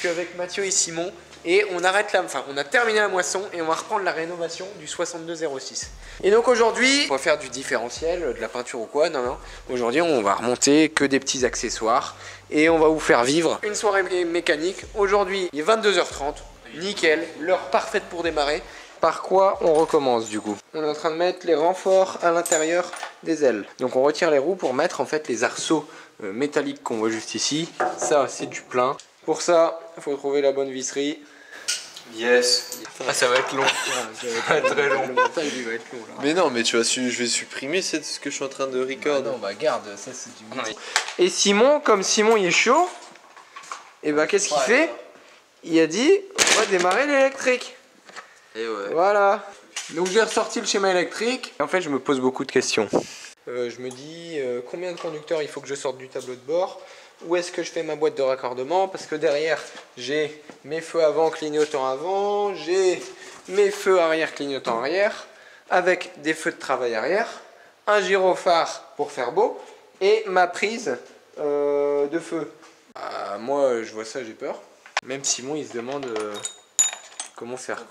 suis avec Mathieu et Simon et on arrête on a terminé la moisson et on va reprendre la rénovation du 6206. Et donc aujourd'hui, on va faire du différentiel, de la peinture ou quoi, non. Aujourd'hui on va remonter que des petits accessoires et on va vous faire vivre une soirée mécanique. Aujourd'hui il est 22h30, nickel, l'heure parfaite pour démarrer. Par quoi on recommence du coup? On est en train de mettre les renforts à l'intérieur des ailes. Donc on retire les roues pour mettre en fait les arceaux métalliques qu'on voit juste ici. Ça c'est du plein. Pour ça, il faut trouver la bonne visserie. Yes. Ah, ça va être long. Très long. Le montage il va être long là. Mais non, mais tu vois, je vais supprimer ce que je suis en train de record. Bah non, bah garde, ça c'est du mythe. Et Simon, comme Simon il est chaud, et bah qu'est-ce qu'il fait? Il a dit, on va démarrer l'électrique. Et ouais. Voilà. Donc j'ai ressorti le schéma électrique. En fait, je me pose beaucoup de questions. Je me dis combien de conducteurs il faut que je sorte du tableau de bord. Où est-ce que je fais ma boîte de raccordement? Parce que derrière, j'ai mes feux avant clignotant avant, j'ai mes feux arrière clignotant arrière, avec des feux de travail arrière, un gyrophare pour faire beau, et ma prise de feu. Moi, je vois ça, j'ai peur. Même Simon, il se demande comment faire.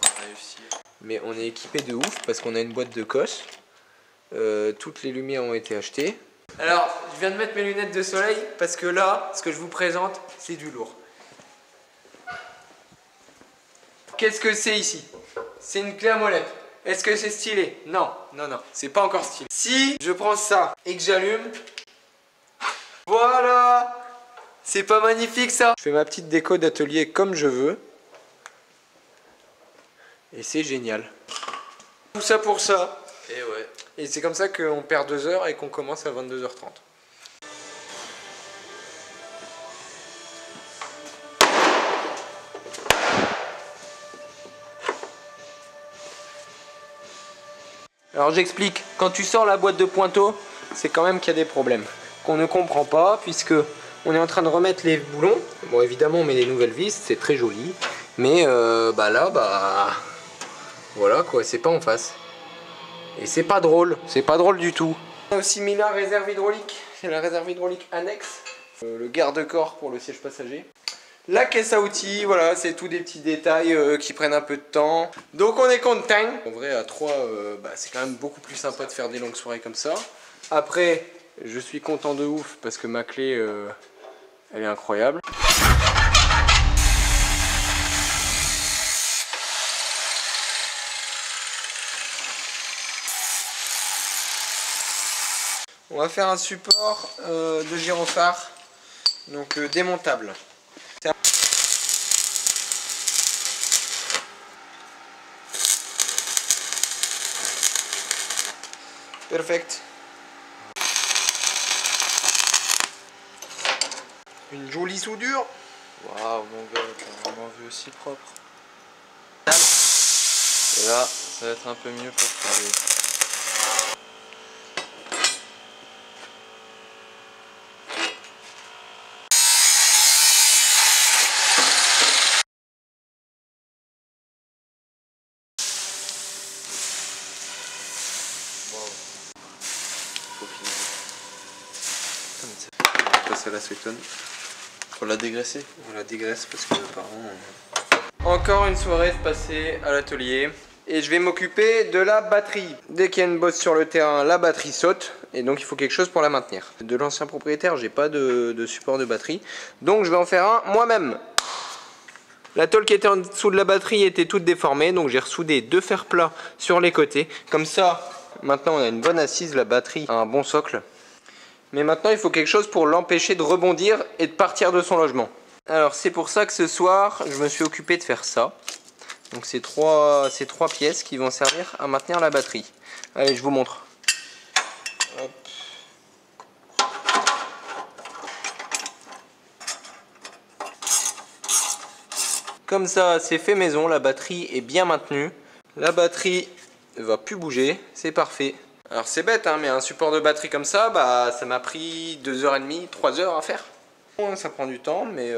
Mais on est équipé de ouf parce qu'on a une boîte de cosse. Toutes les lumières ont été achetées. Alors, je viens de mettre mes lunettes de soleil parce que là, ce que je vous présente, c'est du lourd. Qu'est-ce que c'est ici? C'est une clé à molette. Est-ce que c'est stylé? Non, non, non, c'est pas encore stylé. Si je prends ça et que j'allume, voilà! C'est pas magnifique ça? Je fais ma petite déco d'atelier comme je veux. Et c'est génial. Tout ça pour ça. Et ouais. Et c'est comme ça qu'on perd 2 heures et qu'on commence à 22h30. Alors j'explique, quand tu sors la boîte de Pointeau, c'est quand même qu'il y a des problèmes qu'on ne comprend pas puisque on est en train de remettre les boulons. Bon évidemment on met des nouvelles vis, c'est très joli, mais voilà quoi, c'est pas en face. Et c'est pas drôle du tout. On a aussi mis la réserve hydraulique, c'est la réserve hydraulique annexe. Le garde-corps pour le siège passager. La caisse à outils, voilà, c'est tous des petits détails qui prennent un peu de temps. Donc on est content. En vrai à 3, c'est quand même beaucoup plus sympa de faire des longues soirées comme ça. Après, je suis content de ouf parce que ma clé, elle est incroyable. On va faire un support de gyrophare, donc démontable. Perfect. Une jolie soudure. Waouh, mon gars, t'as vraiment vu aussi propre. Et là, ça va être un peu mieux pour travailler. On va passer à l'acétone. Faut la dégraisser. On la dégraisse parce que apparemment... Encore une soirée passée à l'atelier. Et je vais m'occuper de la batterie. Dès qu'il y a une bosse sur le terrain, la batterie saute. Et donc il faut quelque chose pour la maintenir. De l'ancien propriétaire, j'ai pas de support de batterie. Donc je vais en faire un moi-même. La tôle qui était en dessous de la batterie était toute déformée. Donc j'ai ressoudé 2 fers plats sur les côtés. Comme ça, maintenant on a une bonne assise. La batterie a un bon socle. Mais maintenant il faut quelque chose pour l'empêcher de rebondir et de partir de son logement. Alors c'est pour ça que ce soir je me suis occupé de faire ça. Donc c'est trois pièces qui vont servir à maintenir la batterie. Allez, je vous montre. Hop. Comme ça c'est fait maison, la batterie est bien maintenue. La batterie ne va plus bouger, c'est parfait. Alors c'est bête hein, mais un support de batterie comme ça, ça m'a pris 2h30, 3h à faire. Ça prend du temps mais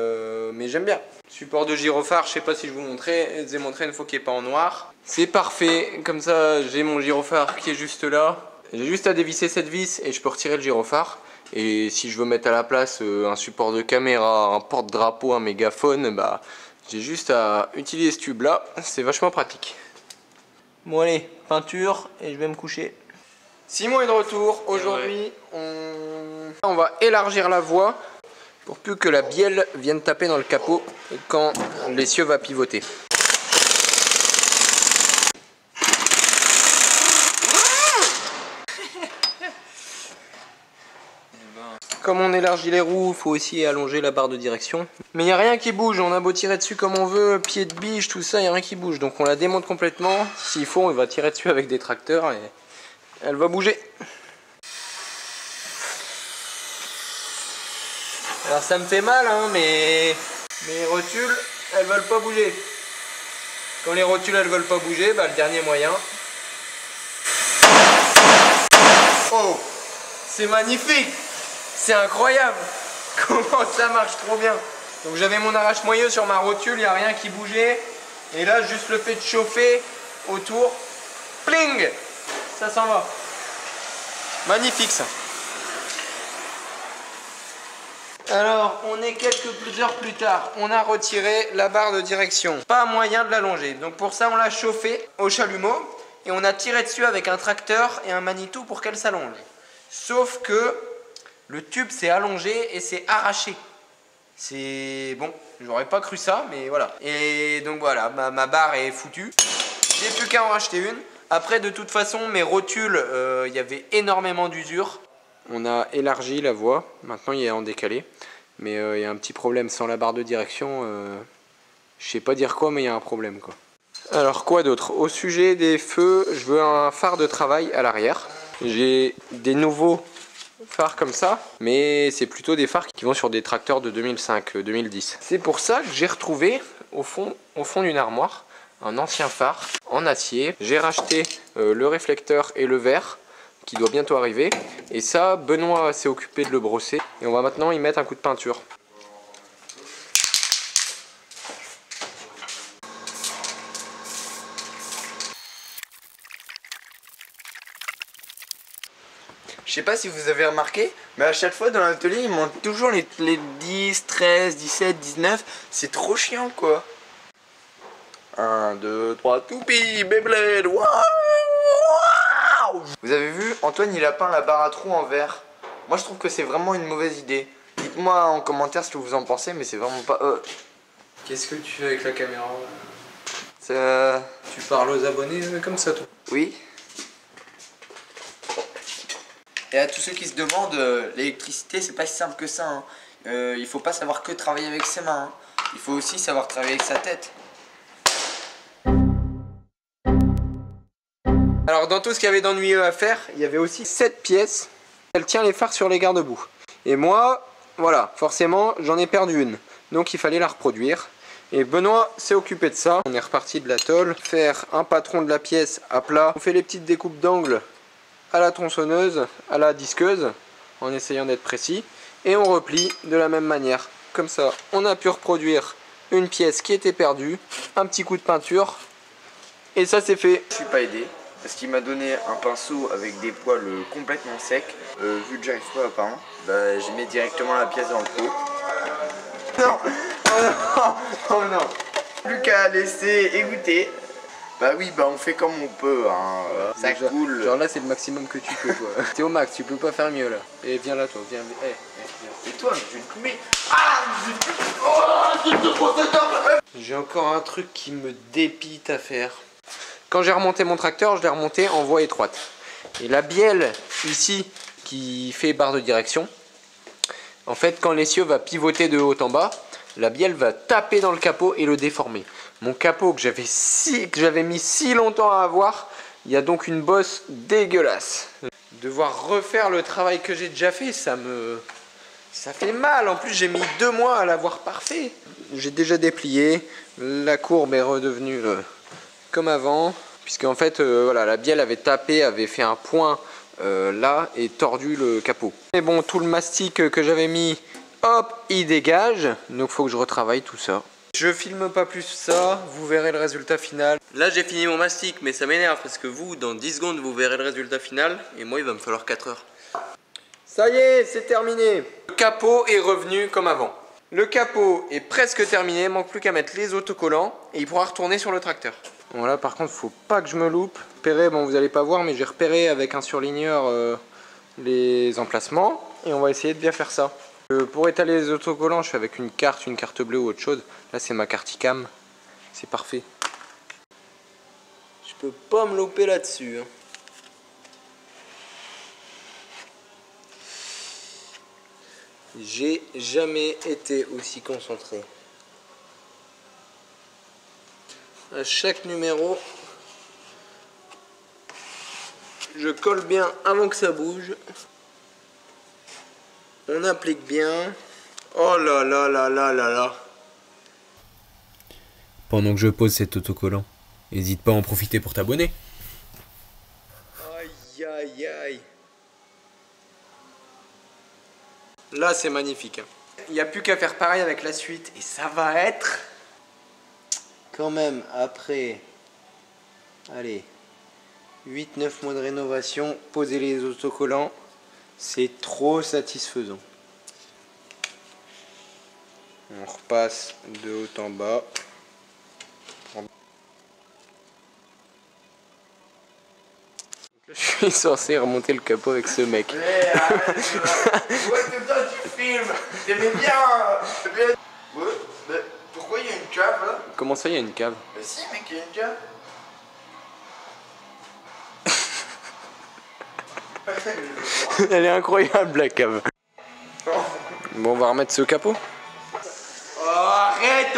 j'aime bien. Support de gyrophare, je sais pas si je vous montrais, je vous ai montré une fois qu'il n'est pas en noir. C'est parfait, comme ça j'ai mon gyrophare qui est juste là. J'ai juste à dévisser cette vis et je peux retirer le gyrophare. Et si je veux mettre à la place un support de caméra, un porte-drapeau, un mégaphone, bah j'ai juste à utiliser ce tube là, c'est vachement pratique. Bon allez, peinture et je vais me coucher. Simon est de retour. Aujourd'hui, on va élargir la voie pour plus que la bielle vienne taper dans le capot quand l'essieu va pivoter. Comme on élargit les roues, il faut aussi allonger la barre de direction. Mais il n'y a rien qui bouge, on a beau tirer dessus comme on veut, pied de biche, tout ça, il n'y a rien qui bouge. Donc on la démonte complètement. S'il faut, on va tirer dessus avec des tracteurs et elle va bouger. Alors ça me fait mal, hein, mais les rotules, elles veulent pas bouger. Quand les rotules, elles veulent pas bouger, bah, le dernier moyen. Oh, c'est magnifique! C'est incroyable! Comment ça marche trop bien! Donc j'avais mon arrache-moyeu sur ma rotule, il n'y a rien qui bougeait. Et là, juste le fait de chauffer autour, pling! Ça s'en va. Magnifique ça. Alors, on est quelques heures plus tard. On a retiré la barre de direction. Pas moyen de l'allonger. Donc pour ça, on l'a chauffée au chalumeau. Et on a tiré dessus avec un tracteur et un Manitou pour qu'elle s'allonge. Sauf que le tube s'est allongé et s'est arraché. C'est bon, j'aurais pas cru ça, mais voilà. Et donc voilà, ma barre est foutue. J'ai plus qu'à en racheter une. Après, de toute façon, mes rotules, il y avait énormément d'usure. On a élargi la voie. Maintenant, il est en décalé. Mais il y a un petit problème sans la barre de direction. Je sais pas dire quoi, mais il y a un problème, quoi. Alors, quoi d'autre? Au sujet des feux, je veux un phare de travail à l'arrière. J'ai des nouveaux phares comme ça, mais c'est plutôt des phares qui vont sur des tracteurs de 2005-2010. C'est pour ça que j'ai retrouvé au fond d'une armoire un ancien phare en acier. J'ai racheté le réflecteur et le verre qui doit bientôt arriver. Et ça, Benoît s'est occupé de le brosser. Et on va maintenant y mettre un coup de peinture. Je sais pas si vous avez remarqué, mais à chaque fois dans l'atelier, il monte toujours les 10, 13, 17, 19. C'est trop chiant, quoi. 1, 2, 3, toupie, Beyblade, waouh! Vous avez vu, Antoine, il a peint la barre à trous en verre. Moi, je trouve que c'est vraiment une mauvaise idée. Dites-moi en commentaire ce que vous en pensez, mais c'est vraiment pas... Qu'est-ce que tu fais avec la caméra? Ça... Tu parles aux abonnés comme ça, toi? Oui. Et à tous ceux qui se demandent, l'électricité c'est pas si simple que ça. Hein. Il faut pas savoir que travailler avec ses mains. Hein. Il faut aussi savoir travailler avec sa tête. Alors dans tout ce qu'il y avait d'ennuyeux à faire, il y avait aussi cette pièce. Elle tient les phares sur les garde-boue. Et moi, voilà, forcément j'en ai perdu une. Donc il fallait la reproduire. Et Benoît s'est occupé de ça. On est reparti de la tôle, faire un patron de la pièce à plat. On fait les petites découpes d'angles à la tronçonneuse, à la disqueuse, en essayant d'être précis, et on replie de la même manière. Comme ça, on a pu reproduire une pièce qui était perdue, un petit coup de peinture, et ça c'est fait. Je suis pas aidé, parce qu'il m'a donné un pinceau avec des poils complètement secs. Vu que j'arrive pas à peindre, bah, je mets directement la pièce dans le pot. Non, oh non, oh non, plus qu'à laisser égoutter. Bah oui, bah on fait comme on peut, hein. Ça coule. Genre là c'est le maximum que tu peux, quoi. T'es au max, tu peux pas faire mieux là. Et viens là toi, viens. Viens. Et toi, je vais te couper. Ah, j'ai encore un truc qui me dépite à faire. Quand j'ai remonté mon tracteur, je l'ai remonté en voie étroite. Et la bielle ici qui fait barre de direction, en fait quand l'essieu va pivoter de haut en bas, la bielle va taper dans le capot et le déformer. Mon capot que j'avais mis si longtemps à avoir, il y a donc une bosse dégueulasse. Devoir refaire le travail que j'ai déjà fait, ça fait mal. En plus j'ai mis 2 mois à l'avoir parfait. J'ai déjà déplié, la courbe est redevenue comme avant. Puisque en fait voilà, la bielle avait tapé, avait fait un point là et tordu le capot. Mais bon, tout le mastic que j'avais mis, hop, il dégage. Donc faut que je retravaille tout ça. Je filme pas plus ça, vous verrez le résultat final. Là j'ai fini mon mastic, mais ça m'énerve parce que vous, dans 10 secondes, vous verrez le résultat final. Et moi il va me falloir 4 heures. Ça y est, c'est terminé. Le capot est revenu comme avant. Le capot est presque terminé, manque plus qu'à mettre les autocollants et il pourra retourner sur le tracteur. Bon là par contre faut pas que je me loupe. Repérer, bon vous allez pas voir mais j'ai repéré avec un surligneur les emplacements et on va essayer de bien faire ça. Pour étaler les autocollants je fais avec une carte bleue ou autre chose. Là c'est ma carte ICAM, c'est parfait. Je peux pas me louper là-dessus. Hein. J'ai jamais été aussi concentré. À chaque numéro, je colle bien avant que ça bouge. On applique bien. Oh là là là là là là. Pendant que je pose cet autocollant, n'hésite pas à en profiter pour t'abonner. Aïe aïe aïe. Là c'est magnifique. Il n'y a plus qu'à faire pareil avec la suite et ça va être... Quand même après... Allez... 8-9 mois de rénovation, poser les autocollants, c'est trop satisfaisant. On repasse de haut en bas. Je suis censé remonter le capot avec ce mec. Ouais, tout le temps tu filmes. T'aimais bien. Ouais, mais pourquoi il y a une cave là? Comment ça, il y a une cave? Bah si mec, il y a une cave. Elle est incroyable la cave. Bon, on va remettre ce capot. Oh, arrête.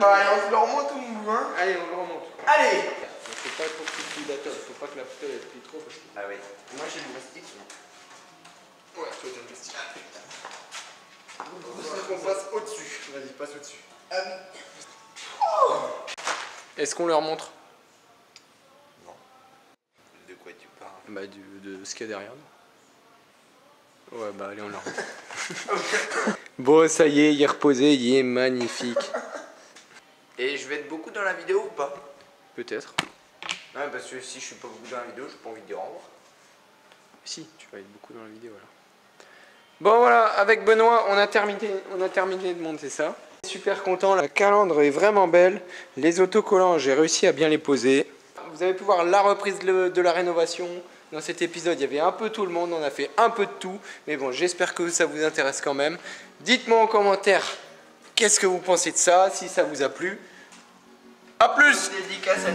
Bah allez, on se le remonte ou mou, hein? Allez, on le remonte. Allez. Faut pas trop que tu la tête, faut pas que la poubelle elle plie trop parce que... Ah oui. Moi j'ai le mastic. Ouais, toi t'as le mastic. Il faut qu'on passe au-dessus. Vas-y, passe au-dessus. Est-ce qu'on leur montre? Non. De quoi tu parles? Bah de ce qu'il y a derrière nous. Ouais bah allez on leur montre. Bon ça y est, il est reposé, il est magnifique. Et je vais être beaucoup dans la vidéo ou pas? Peut-être. Ouais, parce que si je suis pas beaucoup dans la vidéo, j'ai pas envie de dire au revoir. Si, tu vas être beaucoup dans la vidéo là. Bon voilà, avec Benoît, on a terminé de monter ça. Super content, la calandre est vraiment belle. Les autocollants, j'ai réussi à bien les poser. Vous avez pu voir la reprise de la rénovation. Dans cet épisode, il y avait un peu tout le monde, on a fait un peu de tout. Mais bon, j'espère que ça vous intéresse quand même. Dites-moi en commentaire qu'est-ce que vous pensez de ça, si ça vous a plu. A plus! Dédicace à